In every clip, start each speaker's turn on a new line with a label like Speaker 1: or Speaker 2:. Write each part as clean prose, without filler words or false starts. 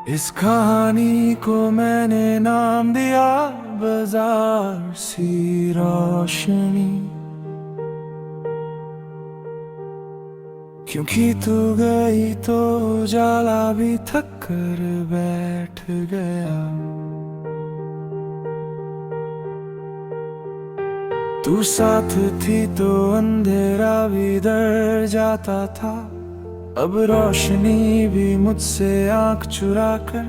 Speaker 1: इस कहानी को मैंने नाम दिया बाजार सी रोशनी, क्योंकि तू गई तो उजाला भी थक कर बैठ गया। तू साथ थी तो अंधेरा भी डर जाता था, अब रोशनी भी मुझसे आंख चुरा कर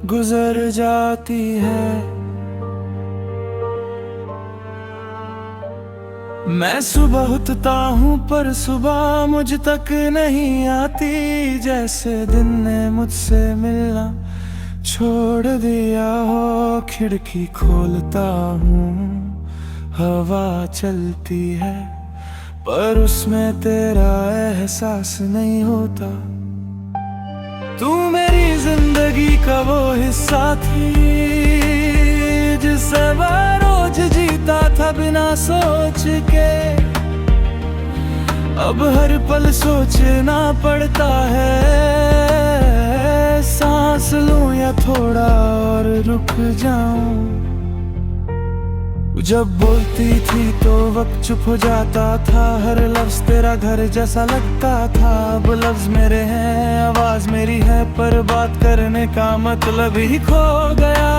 Speaker 1: गुजर जाती है। मैं सुबह उठता हूँ पर सुबह मुझ तक नहीं आती, जैसे दिन ने मुझसे मिलना छोड़ दिया हो। खिड़की खोलता हूँ, हवा चलती है, पर उसमें तेरा एहसास नहीं होता। तू मेरी जिंदगी का वो हिस्सा थी जिसे मैं रोज जीता था बिना सोच के। अब हर पल सोचना पड़ता है, सांस लूं या थोड़ा और रुक जाऊं। जब बोलती थी तो वक्त चुप हो जाता था, हर लफ्ज तेरा घर जैसा लगता था। अब लफ्ज मेरे हैं, आवाज मेरी है, पर बात करने का मतलब ही खो गया।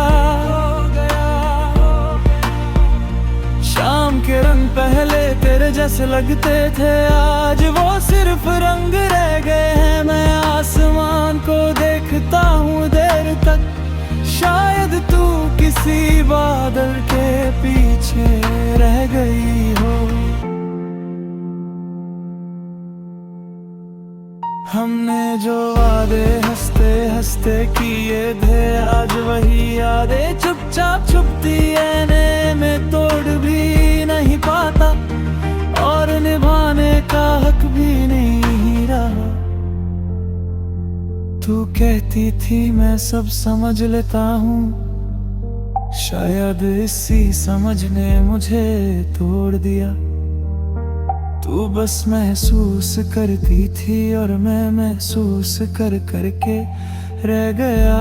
Speaker 1: शाम के रंग पहले तेरे जैसे लगते थे, आज वो सिर्फ रंग रह गए हैं। मैं आसमान को देखता हूँ देर तक, शायद तू किसी बादल के पीछे रह गई हो। हमने जो वादे हंसते हंसते किए थे, आज वही यादें चुपचाप छुपती ऐने में तोड़ भी नहीं पाता, और निभाने का हक भी नहीं रहा। तू कहती थी मैं सब समझ लेता हूँ, शायद इसी समझ ने मुझे तोड़ दिया। तू बस महसूस करती थी और मैं महसूस कर करके रह गया।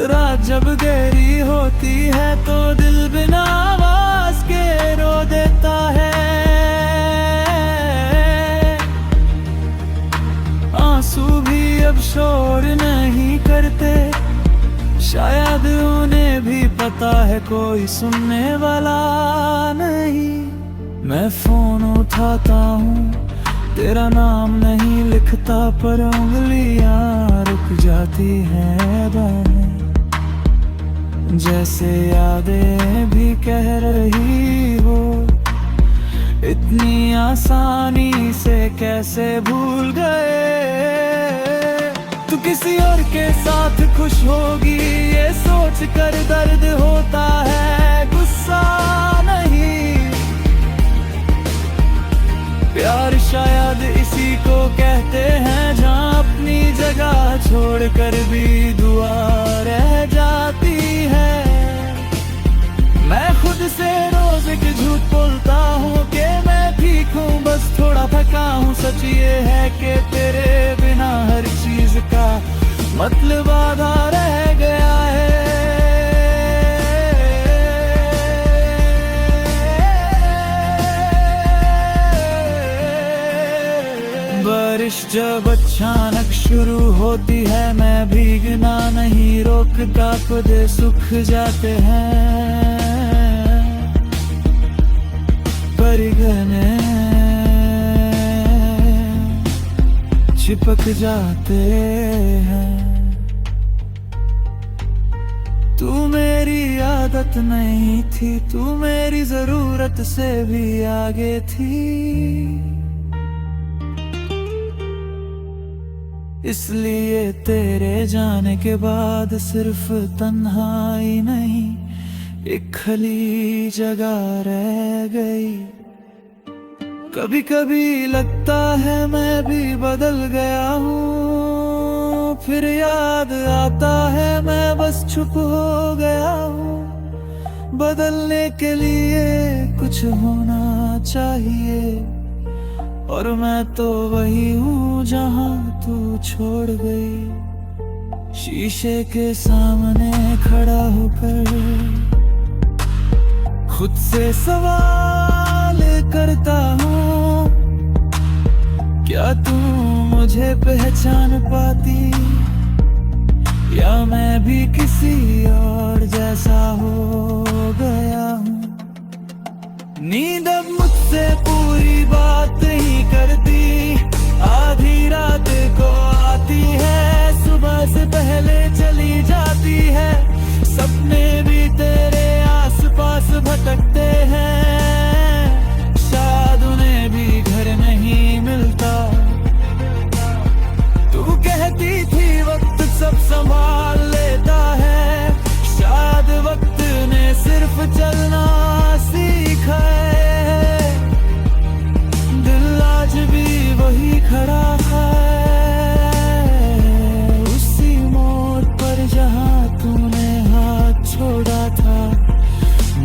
Speaker 1: रात जब गहरी होती है तो दिल बिना आवाज के रो देता है। आंसू भी अब शोर नहीं करते, शायद उन्हें भी पता है कोई सुनने वाला नहीं। मैं फोन उठाता हूँ, तेरा नाम नहीं लिखता, पर उंगलियां रुक जाती हैं बाहें, जैसे यादें भी कह रही हो इतनी आसानी से कैसे भूल गए। तू किसी और के साथ खुश होगी ये सोच कर दर्द होता है, गुस्सा नहीं। प्यार शायद इसी को कहते हैं जहाँ अपनी जगह छोड़कर भी दुआ रह जाती है। मैं खुद से रोज एक झूठ बोलता हूँ कि मैं ठीक हूँ, बस थोड़ा थका हूँ। सच ये है कि तेरे बिना हर चीज का मतलब आधा रह गया है। बारिश जब अचानक शुरू होती है, मैं भीगना नहीं रोकता, पौधे सूख जाते हैं, परिगने चिपक जाते हैं। तू मेरी आदत नहीं थी, तू मेरी जरूरत से भी आगे थी, इसलिए तेरे जाने के बाद सिर्फ तन्हाई नहीं, एक खाली जगह रह गई। कभी कभी लगता है मैं भी बदल गया हूँ, फिर याद आता है मैं बस चुप हो गया हूँ। बदलने के लिए कुछ होना चाहिए, और मैं तो वही हूँ जहाँ तू छोड़ गई। शीशे के सामने खड़ा होकर खुद से सवाल करता हूँ, क्या तू मुझे पहचान पाती, या मैं भी किसी और जैसा हो गया हूँ। नींद अब मुझसे पूरी बात ही करती, आधी रात को आती है, सुबह से पहले चली जाती है। सपने भी तेरे आसपास भटकते हैं, शायद उन्हें भी घर नहीं मिलता। तू कहती थी वक्त सब संभाल लेता है, शायद वक्त ने सिर्फ चलना सीखा है। दिल आज भी वही खड़ा है, उसी मोड़ पर जहाँ तूने हाथ छोड़ा था।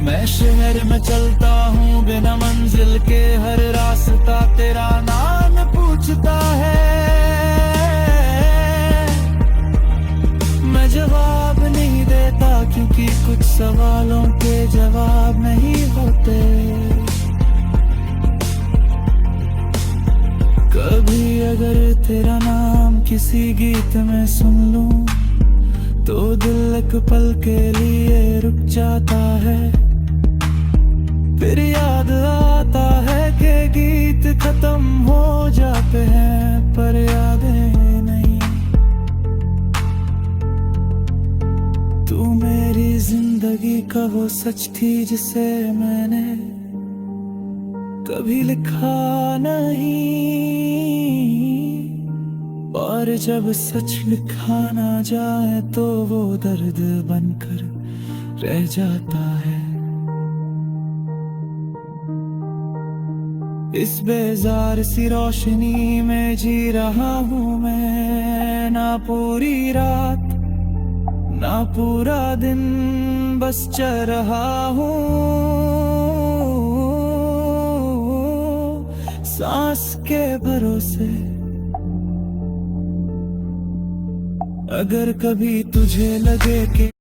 Speaker 1: मैं शहर में चलता हूँ बिना मंजिल के, हर रास्ता तेरा नाम पूछता है। मैं जवाब नहीं देता क्योंकि कुछ सवालों के जवाब नहीं होते। कभी अगर तेरा नाम किसी गीत में सुन लूं, तो दिल एक पल के लिए रुक जाता है। फिर याद आता है कि गीत खत्म हो जाते हैं, पर यादें नहीं। तू मेरी जिंदगी का वो सच थी जिसे मैंने कभी लिखा नहीं, और जब सच लिखा ना जाए तो वो दर्द बनकर रह जाता है। इस बेजार सी रोशनी में जी रहा हूँ मैं, ना पूरी रात ना पूरा दिन, बस चल रहा हूँ सांस के भरोसे। अगर कभी तुझे लगे कि